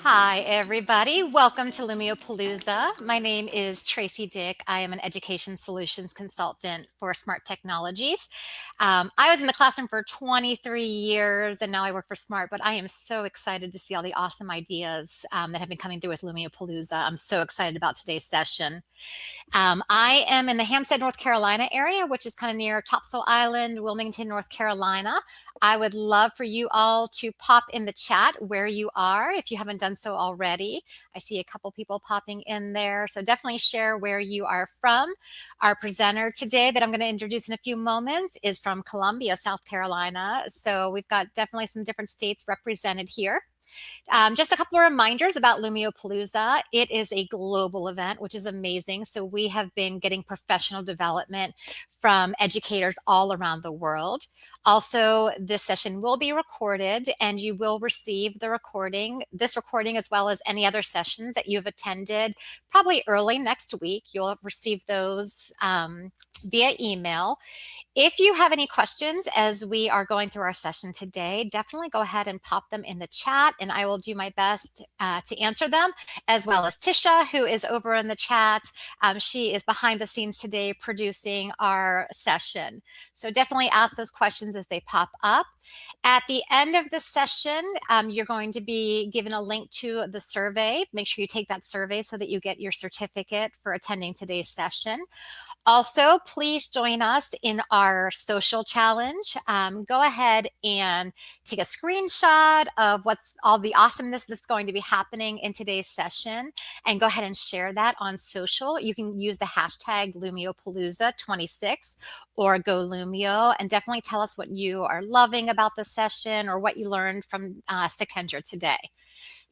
Hi, everybody. Welcome to Lumio Palooza. My name is Tracy Dick. I am an education solutions consultant for Smart Technologies. I was in the classroom for 23 years and now I work for Smart, but I am so excited to see all the awesome ideas that have been coming through with Lumio Palooza. I'm so excited about today's session. I am in the Hampstead, North Carolina area, which is kind of near Topsail Island, Wilmington, North Carolina. I would love for you all to pop in the chat where you are if you haven't done so already. I see a couple people popping in there, so definitely share where you are from. Our presenter today that I'm going to introduce in a few moments is from Columbia, South Carolina. So we've got definitely some different states represented here. Just a couple of reminders about Lumio Palooza. It is a global event, which is amazing. So we have been getting professional development from educators all around the world. Also, this session will be recorded and you will receive the recording, this recording, as well as any other sessions that you've attended probably early next week. You'll receive those via email. If you have any questions as we are going through our session today, definitely go ahead and pop them in the chat and I will do my best to answer them, as well as Tisha, who is over in the chat. She is behind the scenes today producing our session. So definitely ask those questions as they pop up. At the end of the session, you're going to be given a link to the survey. Make sure you take that survey so that you get your certificate for attending today's session. Also, please join us in our social challenge. Go ahead and take a screenshot of what's all the awesomeness that's going to be happening in today's session and go ahead and share that on social. You can use the hashtag LumioPalooza26 or GoLumio and definitely tell us what you are loving about the session or what you learned from Sakendra today.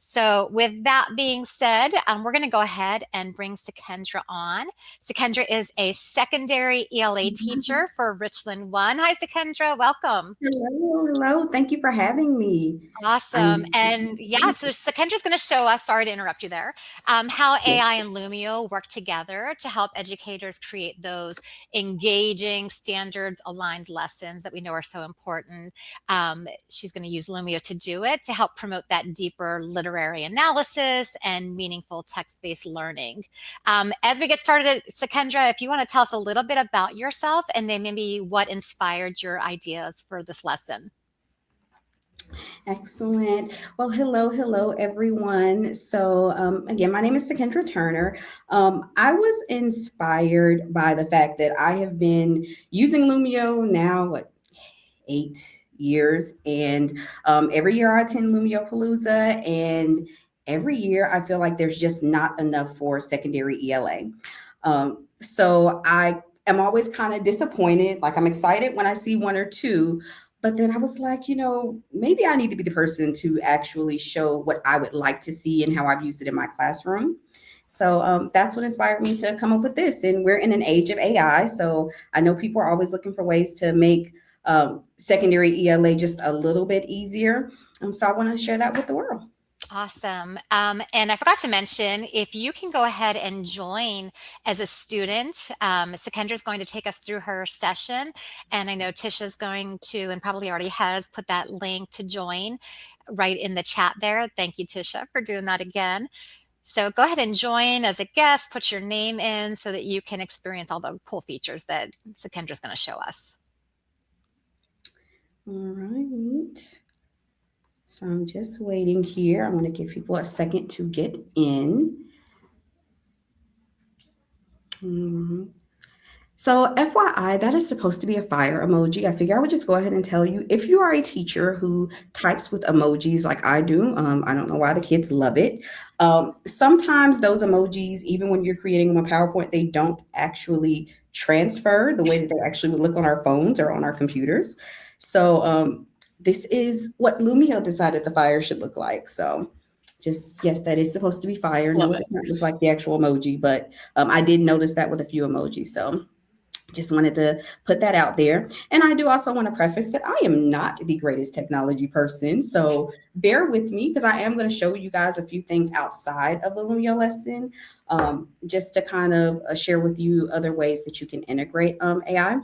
So with that being said, we're going to go ahead and bring Sakendra on. Sakendra is a secondary ELA teacher for Richland 1. Hi, Sakendra. Welcome. Hello. Thank you for having me. Awesome. And yeah, so Sakendra's going to show us, sorry to interrupt you there, how AI and Lumio work together to help educators create those engaging, standards-aligned lessons that we know are so important. She's going to use Lumio to do it, to help promote that deeper literary analysis and meaningful text-based learning. As we get started, Sakendra, if you want to tell us a little bit about yourself and then maybe what inspired your ideas for this lesson. Excellent. Well, hello, everyone. So, again, my name is Sakendra Turner. I was inspired by the fact that I have been using Lumio now, 8 years, and every year I attend Lumio Palooza, and every year I feel like there's just not enough for secondary ELA. So I am always kind of disappointed. Like I'm excited when I see one or two, but then I was like, maybe I need to be the person to actually show what I would like to see and how I've used it in my classroom. So that's what inspired me to come up with this. And we're in an age of AI. So I know people are always looking for ways to make secondary ELA just a little bit easier. So I want to share that with the world. Awesome. And I forgot to mention, if you can go ahead and join as a student, Sakendra is going to take us through her session. And I know Tisha's going to, and probably already has, put that link to join right in the chat there. Thank you, Tisha, for doing that again. So go ahead and join as a guest, put your name in so that you can experience all the cool features that Sakendra is going to show us. All right. So I'm just waiting here. I want to give people a second to get in. So FYI, that is supposed to be a fire emoji. I figure I would just go ahead and tell you, if you are a teacher who types with emojis like I do, I don't know why the kids love it. Sometimes those emojis, even when you're creating them on PowerPoint, they don't actually transfer the way that they actually would look on our phones or on our computers. So this is what Lumio decided the fire should look like. So just, yes, that is supposed to be fire. No, it does not look like the actual emoji, but I did notice that with a few emojis. So just wanted to put that out there. And I do also want to preface that I am not the greatest technology person. So bear with me because I am going to show you guys a few things outside of the Lumio lesson, just to kind of share with you other ways that you can integrate AI.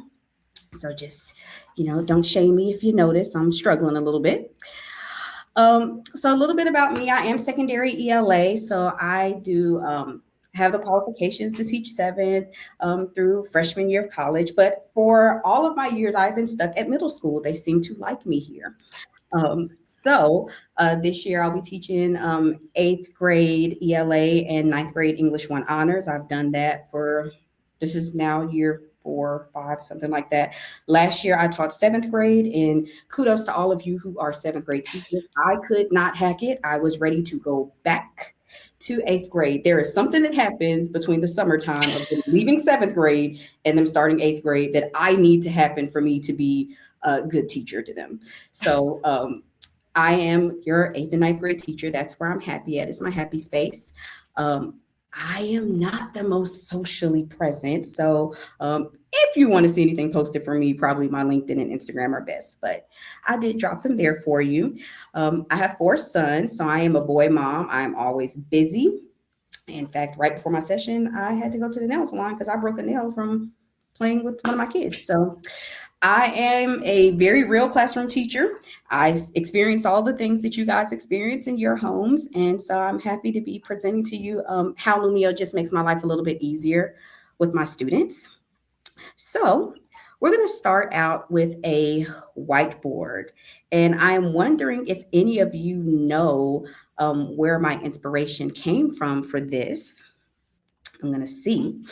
So just, don't shame me if you notice I'm struggling a little bit. So a little bit about me. I am secondary ELA, so I do have the qualifications to teach seventh through freshman year of college. But for all of my years, I've been stuck at middle school. They seem to like me here. So this year I'll be teaching eighth grade ELA and ninth grade English one honors. I've done that for this is now year 4, 5, something like that. Last year I taught seventh grade, and kudos to all of you who are seventh grade teachers. I could not hack it. I was ready to go back to eighth grade. There is something that happens between the summertime of them leaving seventh grade and them starting eighth grade that I need to happen for me to be a good teacher to them. So I am your eighth and ninth grade teacher. That's where I'm happy at. It's my happy space. Um, I am not the most socially present. So if you want to see anything posted from me, probably my LinkedIn and Instagram are best. But I did drop them there for you. I have 4 sons, so I am a boy mom. I'm always busy. In fact, right before my session, I had to go to the nail salon because I broke a nail from playing with one of my kids. So I am a very real classroom teacher. I experienced all the things that you guys experience in your homes. And so I'm happy to be presenting to you how Lumio just makes my life a little bit easier with my students. So we're going to start out with a whiteboard. And I'm wondering if any of you know where my inspiration came from for this. I'm going to see.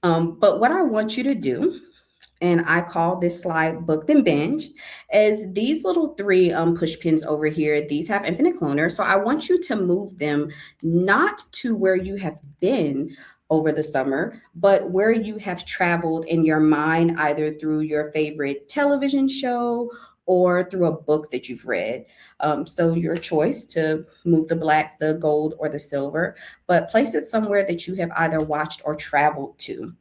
But what I want you to do, and I call this slide booked and binged, as these little 3 push pins over here, these have infinite cloner. So I want you to move them not to where you have been over the summer, but where you have traveled in your mind, either through your favorite television show or through a book that you've read. So your choice to move the black, the gold, or the silver, but place it somewhere that you have either watched or traveled to.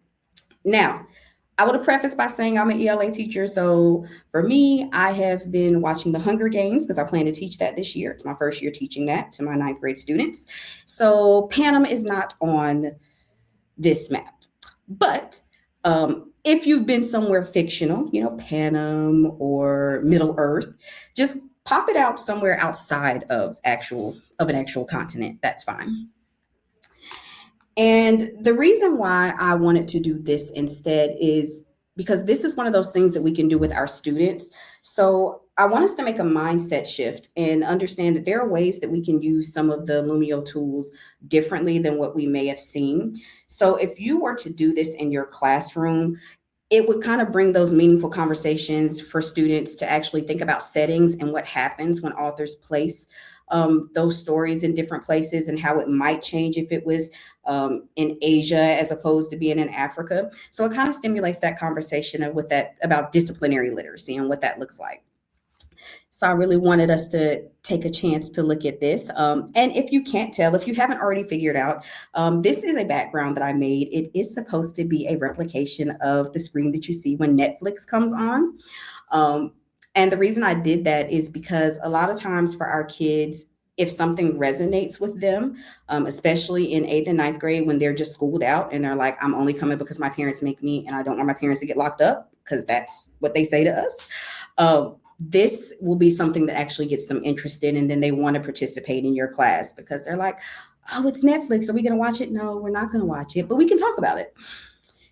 Now, I would have prefaced by saying I'm an ELA teacher. So for me, I have been watching the Hunger Games because I plan to teach that this year. It's my first year teaching that to my ninth grade students. So Panem is not on this map. But if you've been somewhere fictional, Panem or Middle Earth, just pop it out somewhere outside of an actual continent. That's fine. And the reason why I wanted to do this instead is because this is one of those things that we can do with our students. So I want us to make a mindset shift and understand that there are ways that we can use some of the Lumio tools differently than what we may have seen. So if you were to do this in your classroom, it would kind of bring those meaningful conversations for students to actually think about settings and what happens when authors place those stories in different places and how it might change if it was in Asia as opposed to being in Africa. So it kind of stimulates that conversation of what that about disciplinary literacy and what that looks like. So I really wanted us to take a chance to look at this. And if you can't tell, if you haven't already figured out, this is a background that I made. It is supposed to be a replication of the screen that you see when Netflix comes on. Um, and the reason I did that is because a lot of times for our kids, if something resonates with them, especially in eighth and ninth grade when they're just schooled out and they're like, I'm only coming because my parents make me and I don't want my parents to get locked up because that's what they say to us. This will be something that actually gets them interested and then they want to participate in your class because they're like, oh, it's Netflix. Are we going to watch it? No, we're not going to watch it, but we can talk about it.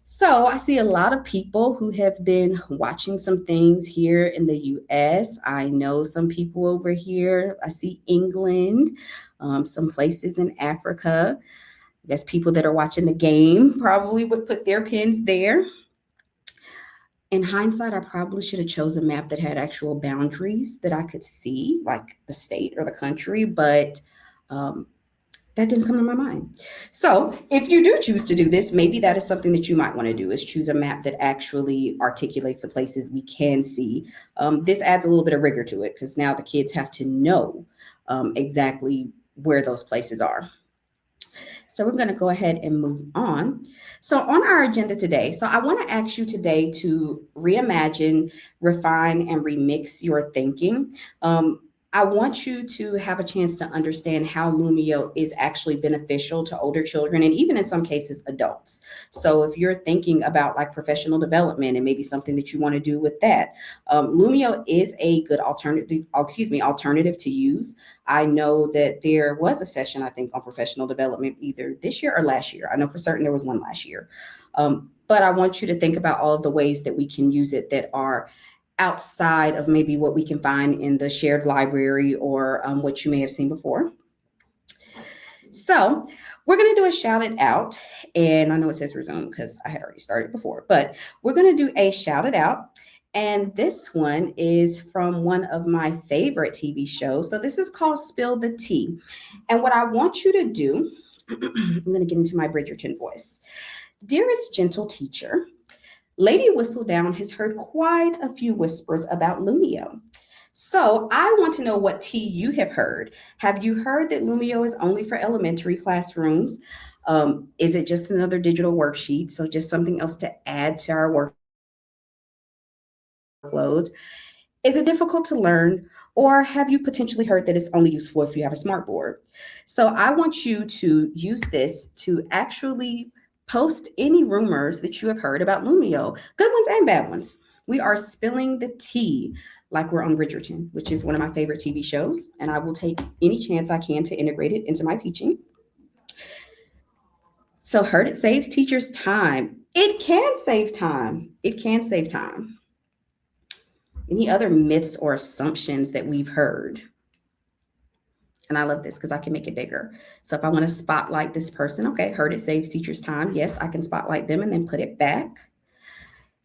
So I see a lot of people who have been watching some things here in the US. I know some people over here. I see England, some places in Africa. I guess people that are watching the game probably would put their pins there. In hindsight, I probably should have chosen a map that had actual boundaries that I could see, like the state or the country, but um, that didn't come to my mind. So if you do choose to do this, maybe that is something that you might want to do is choose a map that actually articulates the places we can see. This adds a little bit of rigor to it because now the kids have to know exactly where those places are. So we're going to go ahead and move on. So on our agenda today, so I want to ask you today to reimagine, refine, and remix your thinking. I want you to have a chance to understand how Lumio is actually beneficial to older children and even in some cases adults. So if you're thinking about like professional development and maybe something that you want to do with that, Lumio is a good alternative to use. I know that there was a session I think on professional development either this year or last year. I know for certain there was one last year. But I want you to think about all of the ways that we can use it that are outside of maybe what we can find in the shared library or what you may have seen before. So we're going to do a shout it out. And I know it says resume because I had already started before, but we're going to do a shout it out. And this one is from one of my favorite TV shows. So this is called Spill the Tea. And what I want you to do, I'm going to get into my Bridgerton voice. Dearest gentle teacher, Lady Whistledown has heard quite a few whispers about Lumio. So I want to know what tea you have heard. Have you heard that Lumio is only for elementary classrooms? Is it just another digital worksheet? So just something else to add to our workload? Is it difficult to learn? Or have you potentially heard that it's only useful if you have a smart board? So I want you to use this to actually post any rumors that you have heard about Lumio, good ones and bad ones. We are spilling the tea like we're on Bridgerton, which is one of my favorite TV shows, and I will take any chance I can to integrate it into my teaching. So, heard it saves teachers time. It can save time. It can save time. Any other myths or assumptions that we've heard? And I love this because I can make it bigger. So if I want to spotlight this person, okay, heard it saves teachers time. Yes, I can spotlight them and then put it back.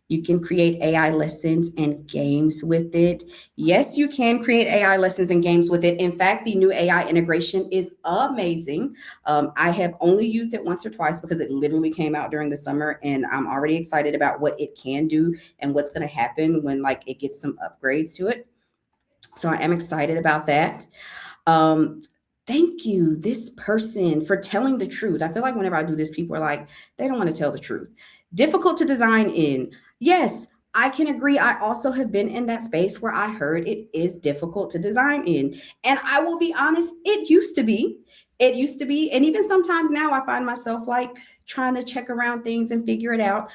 You can create AI lessons and games with it. Yes, you can create AI lessons and games with it. In fact, the new AI integration is amazing. I have only used it once or twice because it literally came out during the summer, and I'm already excited about what it can do and what's going to happen when like it gets some upgrades to it. So I am excited about that. Um, Thank you, this person, for telling the truth. I feel like whenever I do this, people are like, they don't want to tell the truth. Difficult to design in. Yes, I can agree. I also have been in that space where I heard it is difficult to design in. And I will be honest, it used to be. It used to be. And even sometimes now I find myself like trying to check around things and figure it out.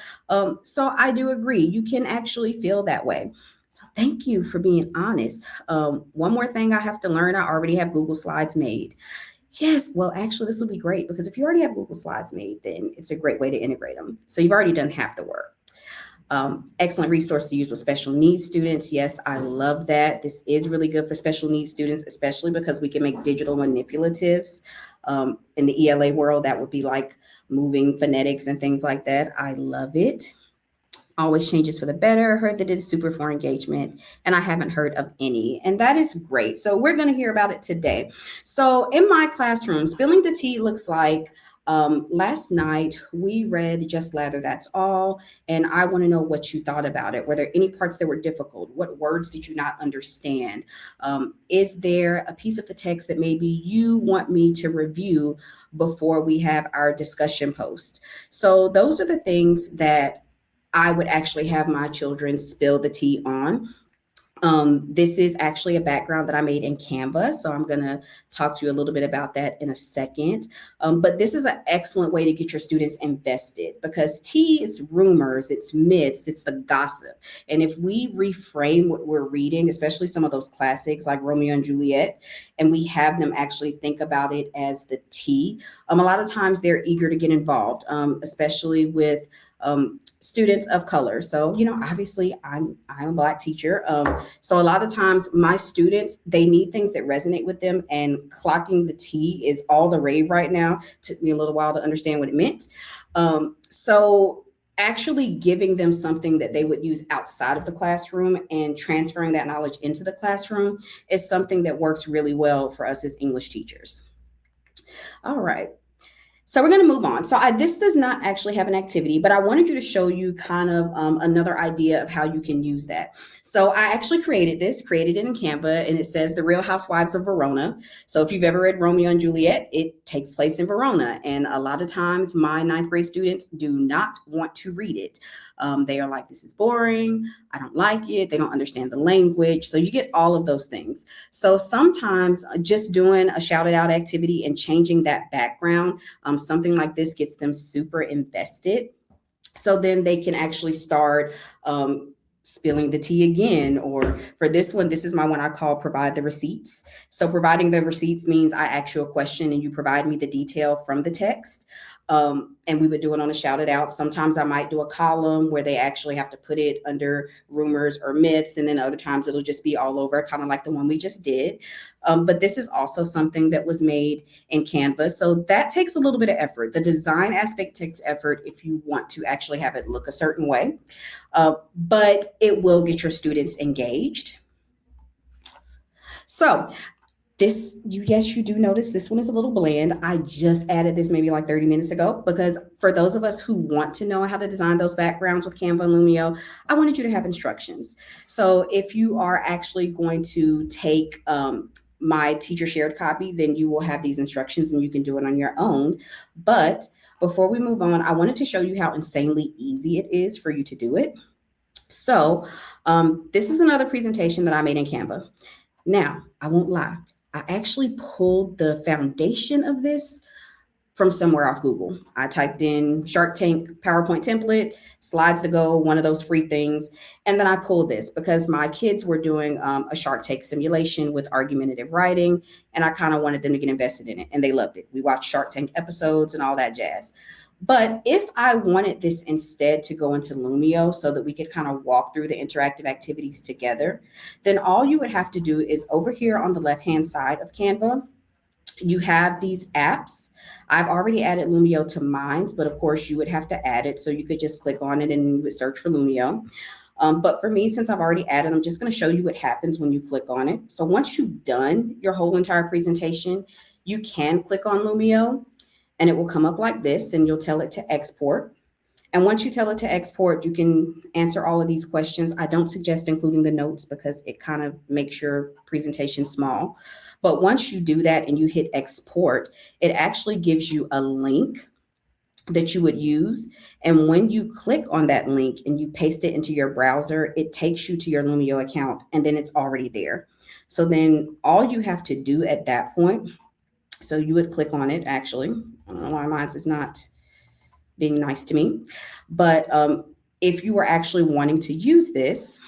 So I do agree. You can actually feel that way. So thank you for being honest. One more thing I have to learn. I already have Google Slides made. Yes, well, actually, this will be great because if you already have Google Slides made, then it's a great way to integrate them. So you've already done half the work. Excellent resource to use with special needs students. Yes, I love that. This is really good for special needs students, especially because we can make digital manipulatives. In the ELA world, that would be like moving phonetics and things like that. I love it. Always changes for the better. Heard that it's super for engagement, and I haven't heard of any, and that is great. So we're going to hear about it today. So in my classroom, spilling the tea looks like last night we read Just Lather, That's All, and I want to know what you thought about it. Were there any parts that were difficult? What words did you not understand? Is there a piece of the text that maybe you want me to review before we have our discussion post? So those are the things that I would actually have my children spill the tea on. This is actually a background that I made in Canva, so I'm going to talk to you a little bit about that in a second. But this is an excellent way to get your students invested because tea is rumors, it's myths, it's the gossip. And if we reframe what we're reading, especially some of those classics like Romeo and Juliet, and we have them actually think about it as the tea, a lot of times they're eager to get involved, especially with students of color. So, obviously I'm a Black teacher. So a lot of times my students, they need things that resonate with them, and clocking the T is all the rave right now. Took me a little while to understand what it meant. So actually giving them something that they would use outside of the classroom and transferring that knowledge into the classroom is something that works really well for us as English teachers. All right. So we're going to move on. So this does not actually have an activity, but I wanted you to show you kind of another idea of how you can use that. So I actually created it in Canva, and it says The Real Housewives of Verona. So if you've ever read Romeo and Juliet, it takes place in Verona. And a lot of times my ninth grade students do not want to read it. They are like, this is boring. I don't like it. They don't understand the language. So you get all of those things. So sometimes just doing a shout it out activity and changing that background, something like this gets them super invested, so then they can actually start spilling the tea again. Or for this one, this is my one I call provide the receipts. So providing the receipts means I ask you a question and you provide me the detail from the text. And we would do it on a shout it out. Sometimes I might do a column where they actually have to put it under rumors or myths, and then other times it'll just be all over, kind of like the one we just did. But this is also something that was made in Canva. So that takes a little bit of effort. The design aspect takes effort if you want to actually have it look a certain way, but it will get your students engaged. So this, you, yes, you do notice this one is a little bland. I just added this maybe like 30 minutes ago because for those of us who want to know how to design those backgrounds with Canva and Lumio, I wanted you to have instructions. So if you are actually going to take my teacher shared copy, then you will have these instructions and you can do it on your own. But before we move on, I wanted to show you how insanely easy it is for you to do it. So this is another presentation that I made in Canva. Now, I won't lie. I actually pulled the foundation of this from somewhere off Google. I typed in Shark Tank PowerPoint template, slides to go, one of those free things. And then I pulled this because my kids were doing a Shark Tank simulation with argumentative writing, and I kind of wanted them to get invested in it, and they loved it. We watched Shark Tank episodes and all that jazz. But if I wanted this instead to go into Lumio so that we could kind of walk through the interactive activities together, then all you would have to do is over here on the left-hand side of Canva, you have these apps. I've already added Lumio to mine, but of course you would have to add it. So you could just click on it and you would search for Lumio. But for me, since I've already added, I'm just going to show you what happens when you click on it. So once you've done your whole entire presentation, you can click on Lumio and it will come up like this, and you'll tell it to export. And once you tell it to export, you can answer all of these questions. I don't suggest including the notes because it kind of makes your presentation small. But once you do that and you hit export, it actually gives you a link that you would use. And when you click on that link and you paste it into your browser, it takes you to your Lumio account and then it's already there. So then all you have to do at that point, so you would click on it actually. I don't know why mine is not being nice to me. But if you were actually wanting to use this,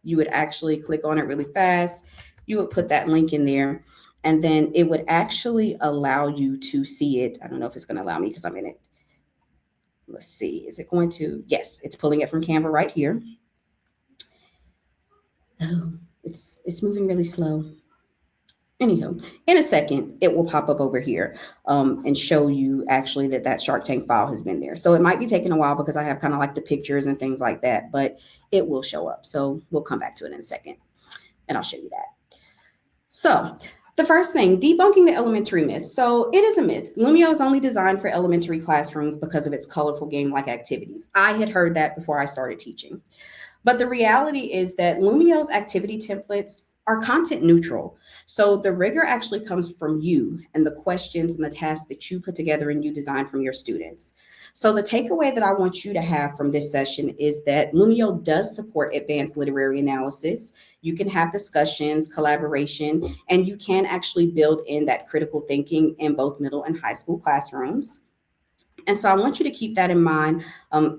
you would actually click on it really fast. You would put that link in there, and then it would actually allow you to see it. I don't know if it's going to allow me because I'm in it. Let's see. Is it going to? Yes, it's pulling it from Canva right here. Oh, it's moving really slow. Anywho, in a second, it will pop up over here and show you actually that that Shark Tank file has been there. So it might be taking a while because I have kind of like the pictures and things like that, but it will show up. So we'll come back to it in a second and I'll show you that. So the first thing, debunking the elementary myth. So it is a myth. Lumio is only designed for elementary classrooms because of its colorful game-like activities. I had heard that before I started teaching. But the reality is that Lumio's activity templates are content neutral. So the rigor actually comes from you and the questions and the tasks that you put together and you design from your students. So the takeaway that I want you to have from this session is that Lumio does support advanced literary analysis. You can have discussions, collaboration, and you can actually build in that critical thinking in both middle and high school classrooms. And so I want you to keep that in mind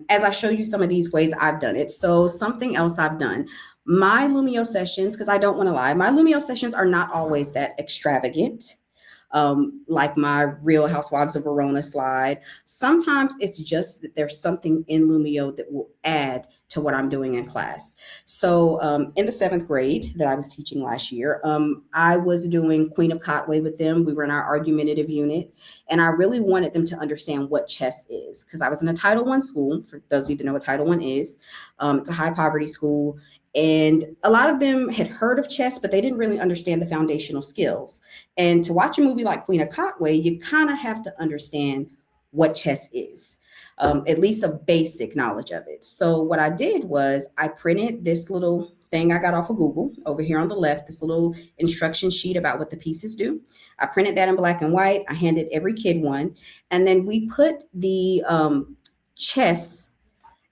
as I show you some of these ways I've done it. So something else I've done, my Lumio sessions, because I don't want to lie, my Lumio sessions are not always that extravagant. Like my Real Housewives of Verona slide. Sometimes it's just that there's something in Lumio that will add to what I'm doing in class. So in the 7th grade that I was teaching last year, I was doing Queen of Cotway with them. We were in our argumentative unit, and I really wanted them to understand what chess is because I was in a Title I school. For those of you that know what Title I is, it's a high poverty school. And a lot of them had heard of chess, but they didn't really understand the foundational skills. And to watch a movie like Queen of Cotway, you kind of have to understand what chess is, at least a basic knowledge of it. So what I did was I printed this little thing I got off of Google over here on the left, this little instruction sheet about what the pieces do. I printed that in black and white. I handed every kid one. And then we put the chess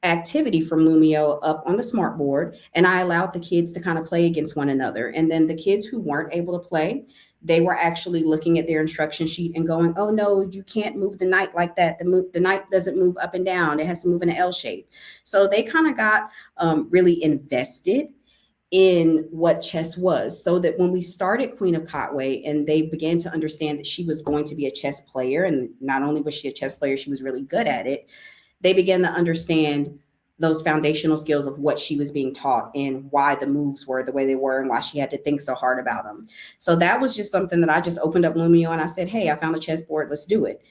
activity from Lumio up on the smart board, and I allowed the kids to kind of play against one another. And then the kids who weren't able to play, they were actually looking at their instruction sheet and going, "Oh no, you can't move the knight like that. The knight doesn't move up and down. It has to move in an L shape." So they kind of got really invested in what chess was, so that when we started Queen of Cotway and they began to understand that she was going to be a chess player, and not only was she a chess player, she was really good at it, they began to understand those foundational skills of what she was being taught and why the moves were the way they were and why she had to think so hard about them. So that was just something that I just opened up Lumio and I said, "Hey, I found a chessboard, let's do it."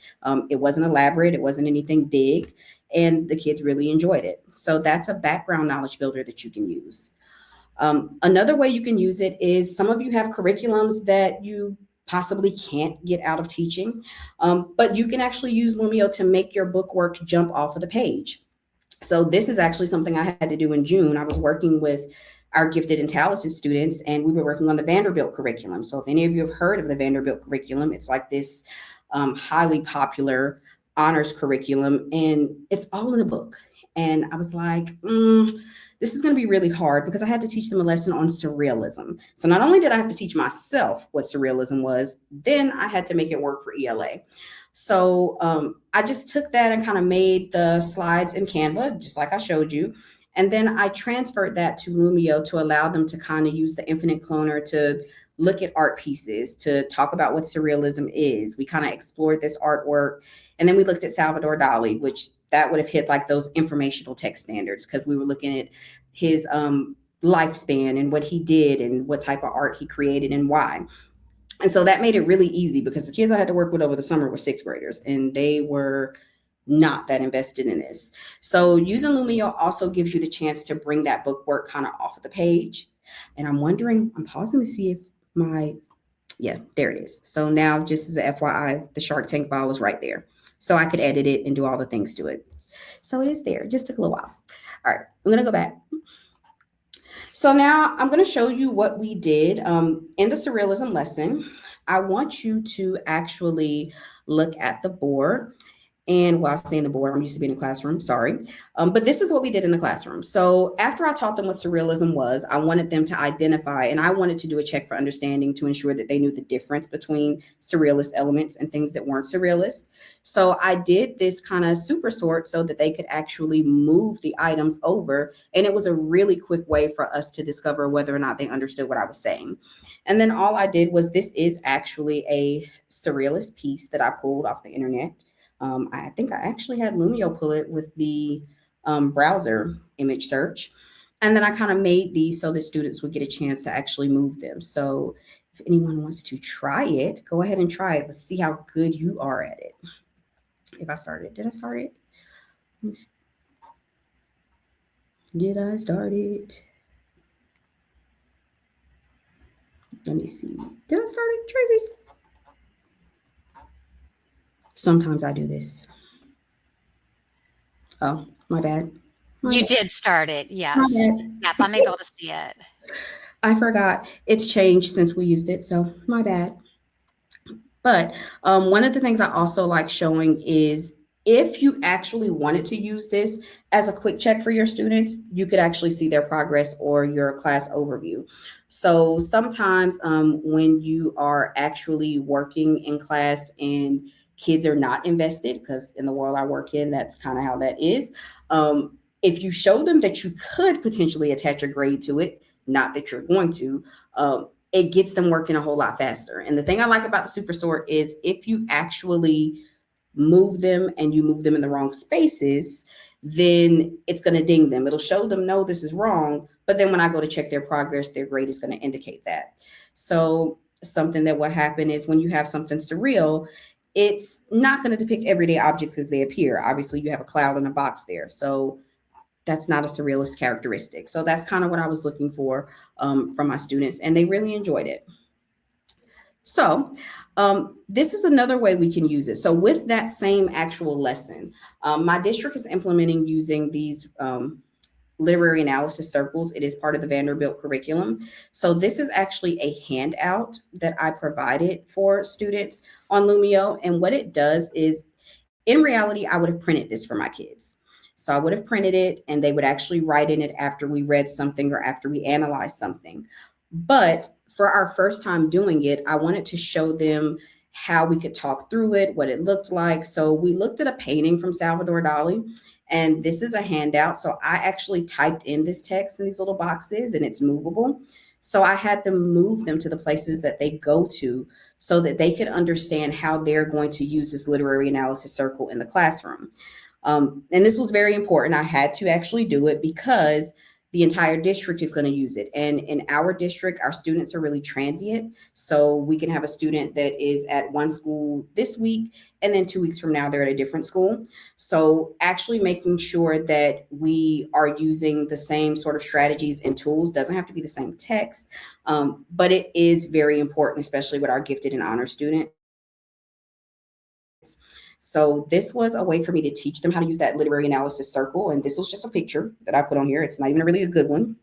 It wasn't elaborate, it wasn't anything big, and the kids really enjoyed it. So that's a background knowledge builder that you can use. Another way you can use it is, some of you have curriculums that you possibly can't get out of teaching, but you can actually use Lumio to make your book work jump off of the page. So this is actually something I had to do in June. I was working with our gifted and talented students, and we were working on the Vanderbilt curriculum. So if any of you have heard of the Vanderbilt curriculum, it's like this highly popular honors curriculum, and it's all in a book. And I was like, this is going to be really hard, because I had to teach them a lesson on surrealism. So not only did I have to teach myself what surrealism was, then I had to make it work for ELA. So I just took that and kind of made the slides in Canva, just like I showed you. And then I transferred that to Lumio to allow them to kind of use the infinite cloner to look at art pieces, to talk about what surrealism is. We kind of explored this artwork. And then we looked at Salvador Dali, which that would have hit like those informational text standards, because we were looking at his lifespan and what he did and what type of art he created and why. And so that made it really easy, because the kids I had to work with over the summer were sixth graders, and they were not that invested in this. So using Lumio also gives you the chance to bring that book work kind of off of the page. And I'm pausing to see if my, yeah, there it is. So now, just as a FYI, the Shark Tank file is right there. So I could edit it and do all the things to it. So it is there. Just took a little while. All right, I'm going to go back. So now I'm going to show you what we did in the surrealism lesson. I want you to actually look at the board. And while saying the board, I'm used to being in a classroom, sorry. But this is what we did in the classroom. So after I taught them what surrealism was, I wanted them to identify, and I wanted to do a check for understanding to ensure that they knew the difference between surrealist elements and things that weren't surrealist. So I did this kind of super sort so that they could actually move the items over. And it was a really quick way for us to discover whether or not they understood what I was saying. And then all I did was, this is actually a surrealist piece that I pulled off the internet. I think I actually had Lumio pull it with the browser image search. And then I kind of made these so that students would get a chance to actually move them. So if anyone wants to try it, go ahead and try it. Let's see how good you are at it. If I started, did I start it? Did I start it? Let me see. Did I start it, Tracy? Sometimes I do this. Oh, my bad. You did start it, My yes. bad. Yep, I'm able to see it. I forgot. It's changed since we used it, so my bad. But one of the things I also like showing is, if you actually wanted to use this as a quick check for your students, you could actually see their progress or your class overview. So sometimes when you are actually working in class and kids are not invested, because in the world I work in, that's kind of how that is. If you show them that you could potentially attach a grade to it, not that you're going to, it gets them working a whole lot faster. And the thing I like about the super sort is, if you actually move them and you move them in the wrong spaces, then it's going to ding them. It'll show them, no, this is wrong. But then when I go to check their progress, their grade is going to indicate that. So something that will happen is, when you have something surreal, it's not going to depict everyday objects as they appear. Obviously, you have a cloud and a box there. So that's not a surrealist characteristic. So that's kind of what I was looking for from my students, and they really enjoyed it. So this is another way we can use it. So with that same actual lesson, my district is implementing using these literary analysis circles. It is part of the Vanderbilt curriculum. So this is actually a handout that I provided for students on Lumio. And what it does is, in reality, I would have printed this for my kids. So I would have printed it and they would actually write in it after we read something or after we analyzed something. But for our first time doing it, I wanted to show them how we could talk through it, what it looked like. So we looked at a painting from Salvador Dali, and this is a handout. So I actually typed in this text in these little boxes and it's movable. So I had them move them to the places that they go to so that they could understand how they're going to use this literary analysis circle in the classroom. And this was very important. I had to actually do it because the entire district is going to use it. And in our district, our students are really transient. So we can have a student that is at one school this week, and then 2 weeks from now, they're at a different school. So actually making sure that we are using the same sort of strategies and tools doesn't have to be the same text, but it is very important, especially with our gifted and honor students. So this was a way for me to teach them how to use that literary analysis circle. And this was just a picture that I put on here. It's not even really a good one.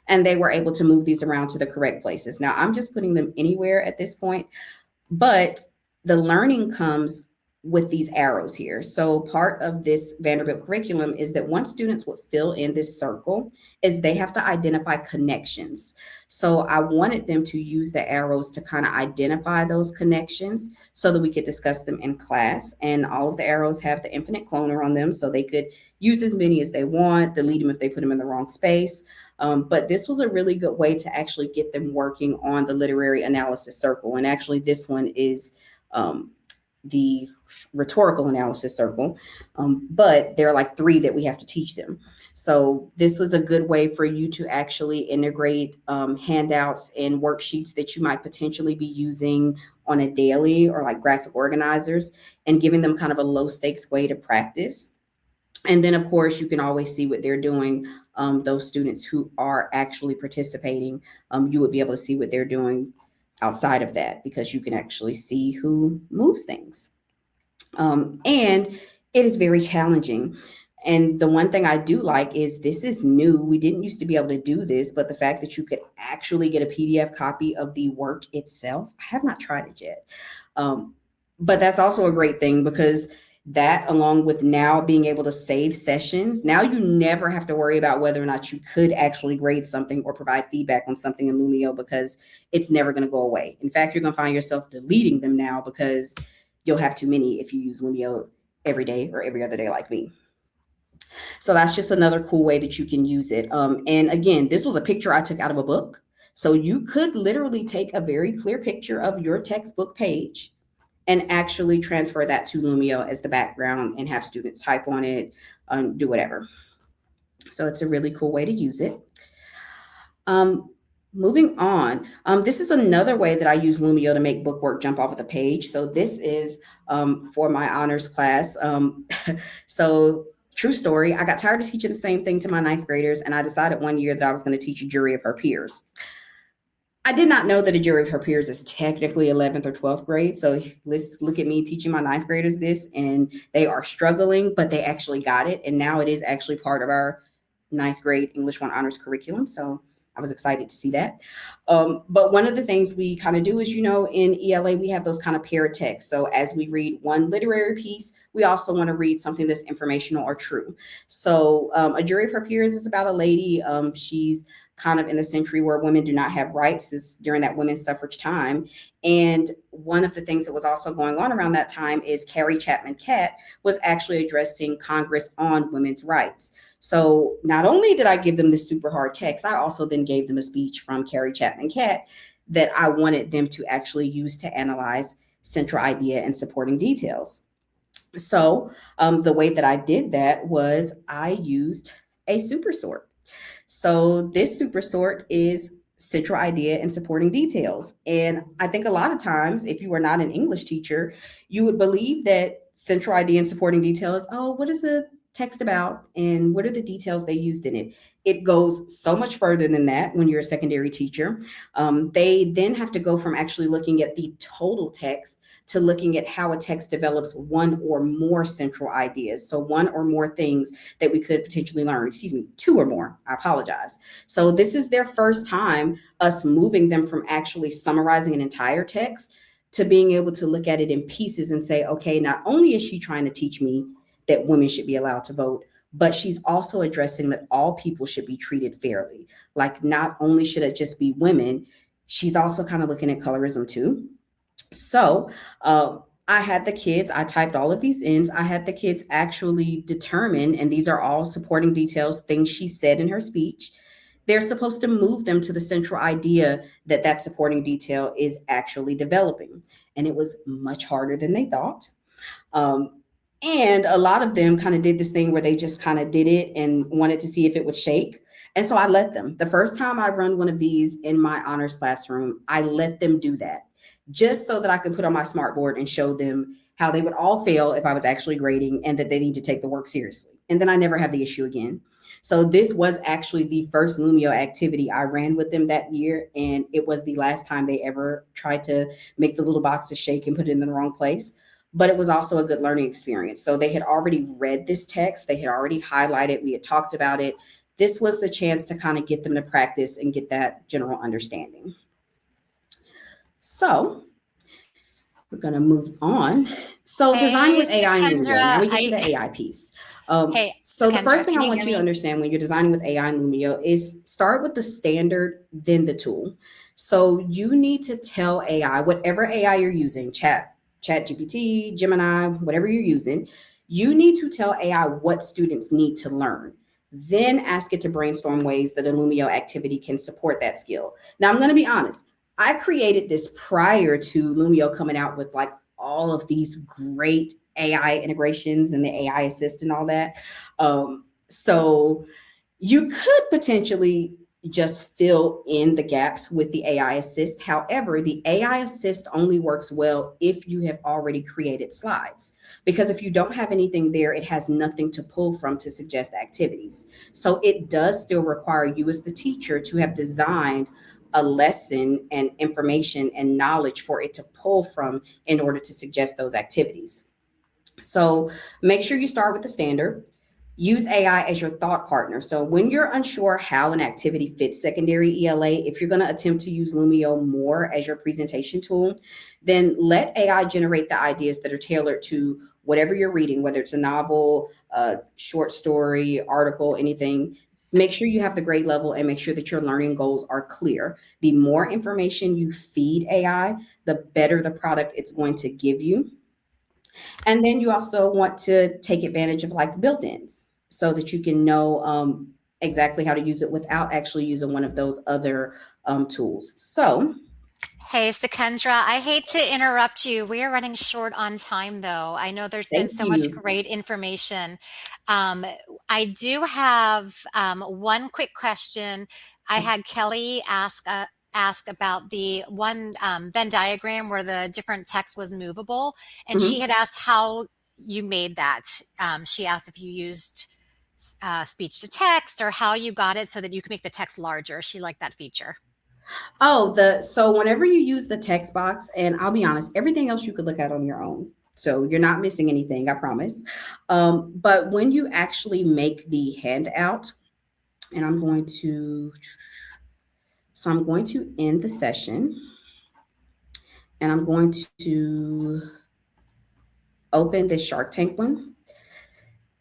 And they were able to move these around to the correct places. Now I'm just putting them anywhere at this point, but the learning comes with these arrows here. So part of this Vanderbilt curriculum is that once students would fill in this circle, is they have to identify connections. So I wanted them to use the arrows to kind of identify those connections so that we could discuss them in class. And all of the arrows have the infinite cloner on them, so they could use as many as they want, delete them if they put them in the wrong space. But this was a really good way to actually get them working on the literary analysis circle. And actually, this one is um, the rhetorical analysis circle, but there are like three that we have to teach them. So this is a good way for you to actually integrate handouts and worksheets that you might potentially be using on a daily or like graphic organizers, and giving them kind of a low stakes way to practice. And then, of course, you can always see what they're doing. Those students who are actually participating, you would be able to see what they're doing outside of that because you can actually see who moves things. And it is very challenging. And the one thing I do like is this is new. We didn't used to be able to do this, but the fact that you could actually get a PDF copy of the work itself, I have not tried it yet. Um, but that's also a great thing because that, along with now being able to save sessions, now you never have to worry about whether or not you could actually grade something or provide feedback on something in Lumio because it's never going to go away. In fact, you're going to find yourself deleting them now because you'll have too many if you use Lumio every day or every other day like me. So that's just another cool way that you can use it. And again, this was a picture I took out of a book. So you could literally take a very clear picture of your textbook page and actually transfer that to Lumio as the background and have students type on it, do whatever. So it's a really cool way to use it. Um, Moving on, this is another way that I use Lumio to make bookwork jump off of the page. So this is for my honors class. So true story, I got tired of teaching the same thing to my ninth graders, and I decided one year that I was going to teach a jury of her peers. I did not know that a jury of her peers is technically 11th or 12th grade. So let's look at me teaching my ninth graders this, and they are struggling, but they actually got it. And now it is actually part of our ninth grade English 1 honors curriculum. So I was excited to see that. But one of the things we kind of do is, in ELA, we have those kind of paired texts. So as we read one literary piece, we also want to read something that's informational or true. So a jury of her peers is about a lady. She's kind of in the century where women do not have rights, is during that women's suffrage time. And one of the things that was also going on around that time is Carrie Chapman Catt was actually addressing Congress on women's rights. So not only did I give them this super hard text, I also then gave them a speech from Carrie Chapman Catt that I wanted them to actually use to analyze central idea and supporting details. So the way that I did that was I used a super sort. So this super sort is central idea and supporting details. And I think a lot of times, if you are not an English teacher, you would believe that central idea and supporting details, oh, what is the text about and what are the details they used in it? It goes so much further than that when you're a secondary teacher. They then have to go from actually looking at the total text to looking at how a text develops one or more central ideas. So one or more things that we could potentially learn, excuse me, two or more, I apologize. So this is their first time us moving them from actually summarizing an entire text to being able to look at it in pieces and say, okay, not only is she trying to teach me that women should be allowed to vote, but she's also addressing that all people should be treated fairly. Like, not only should it just be women, she's also kind of looking at colorism too. So, I had the kids, I typed all of these ins. I had the kids actually determine, and these are all supporting details, things she said in her speech. They're supposed to move them to the central idea that that supporting detail is actually developing. And it was much harder than they thought. Um, and a lot of them kind of did this thing where they just kind of did it and wanted to see if it would shake. And so I let them. The first time I run one of these in my honors classroom, I let them do that just so that I could put on my smart board and show them how they would all fail if I was actually grading and that they need to take the work seriously. And then I never have the issue again. So this was actually the first Lumio activity I ran with them that year. And it was the last time they ever tried to make the little boxes shake and put it in the wrong place, but it was also a good learning experience. So they had already read this text, they had already highlighted, we had talked about it. This was the chance to kind of get them to practice and get that general understanding. So we're going to move on. So designing Hey, with AI and Lumio. Now Sakendra. we get to the AI piece. Hey, So the Sakendra, first thing can I you want hear you to me? understand when you're designing with AI and Lumio is start with the standard, then the tool. So you need to tell AI, whatever AI you're using, Chat GPT, Gemini, whatever you're using, you need to tell AI what students need to learn. Then ask it to brainstorm ways that a Lumio activity can support that skill. Now I'm going to be honest. I created this prior to Lumio coming out with like all of these great AI integrations and the AI assist and all that. So you could potentially just fill in the gaps with the AI assist. However, the AI assist only works well if you have already created slides. Because if you don't have anything there, it has nothing to pull from to suggest activities. So it does still require you as the teacher to have designed a lesson and information and knowledge for it to pull from in order to suggest those activities. So make sure you start with the standard. Use AI as your thought partner. So when you're unsure how an activity fits secondary ELA, if you're going to attempt to use Lumio more as your presentation tool, then let AI generate the ideas that are tailored to whatever you're reading, whether it's a novel, a short story, article, anything. Make sure you have the grade level and make sure that your learning goals are clear. The more information you feed AI, the better the product it's going to give you. And then you also want to take advantage of like built-ins so that you can know exactly how to use it without actually using one of those other tools. So Hey, Sakendra, I hate to interrupt you. We are running short on time, though. I know there's been thank so much you. great information. Um, I do have one quick question. I had Kelly ask about the one Venn diagram where the different text was movable, and she Mhm. had asked how you made that. She asked if you used speech to text or how you got it so that you can make the text larger. She liked that feature. Oh, the so whenever you use the text box, and I'll be honest, everything else you could look at on your own. So you're not missing anything, I promise. But when you actually make the handout, and I'm going to end the session and I'm going to open this Shark Tank one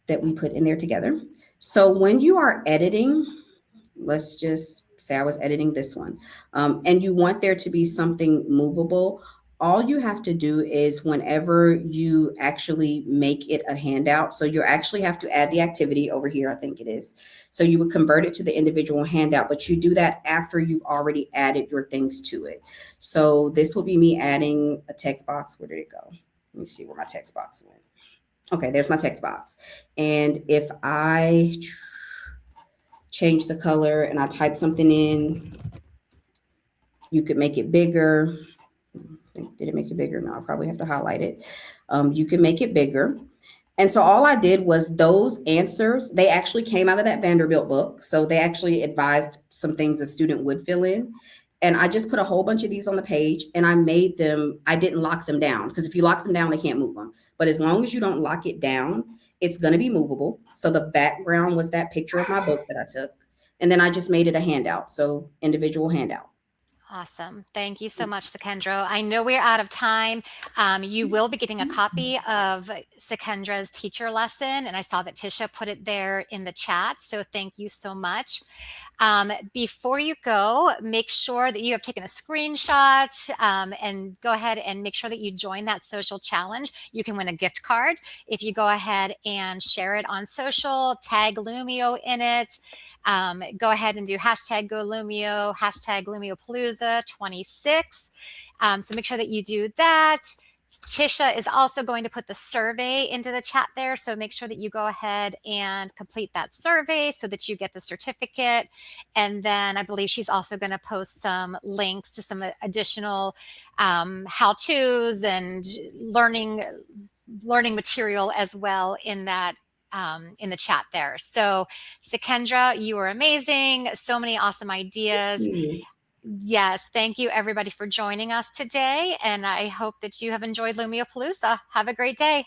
that we put in there together. So when you are editing, let's just say I was editing this one, and you want there to be something movable, all you have to do is whenever you actually make it a handout, so you actually have to add the activity over here, I think it is. So you would convert it to the individual handout, but you do that after you've already added your things to it. So this will be me adding a text box. Where did it go? Let me see where my text box went. Okay, there's my text box. And if I change the color and I type something in, you could make it bigger. Did it make it bigger? No, I probably have to highlight it. You can make it bigger. And so all I did was those answers, they actually came out of that Vanderbilt book. So they actually advised some things a student would fill in. And I just put a whole bunch of these on the page and I made them, I didn't lock them down because if you lock them down, they can't move them. But as long as you don't lock it down, it's going to be movable. So the background was that picture of my book that I took. And then I just made it a handout. So individual handout. Awesome. Thank you so much, Sakendra. I know we're out of time. You will be getting a copy of Sakendra's teacher lesson, and I saw that Tisha put it there in the chat, so thank you so much. Before you go, make sure that you have taken a screenshot and go ahead and make sure that you join that social challenge. You can win a gift card if you go ahead and share it on social, tag Lumio in it. Go ahead and do hashtag GoLumio, hashtag LumioPalooza26. So make sure that you do that. Tisha is also going to put the survey into the chat there. So make sure that you go ahead and complete that survey so that you get the certificate. And then I believe she's also going to post some links to some additional how-tos and learning material as well in that in the chat there. So Sakendra, you were amazing. So many awesome ideas. You. Yes, thank you everybody for joining us today. And I hope that you have enjoyed Lumia Palooza. Have a great day.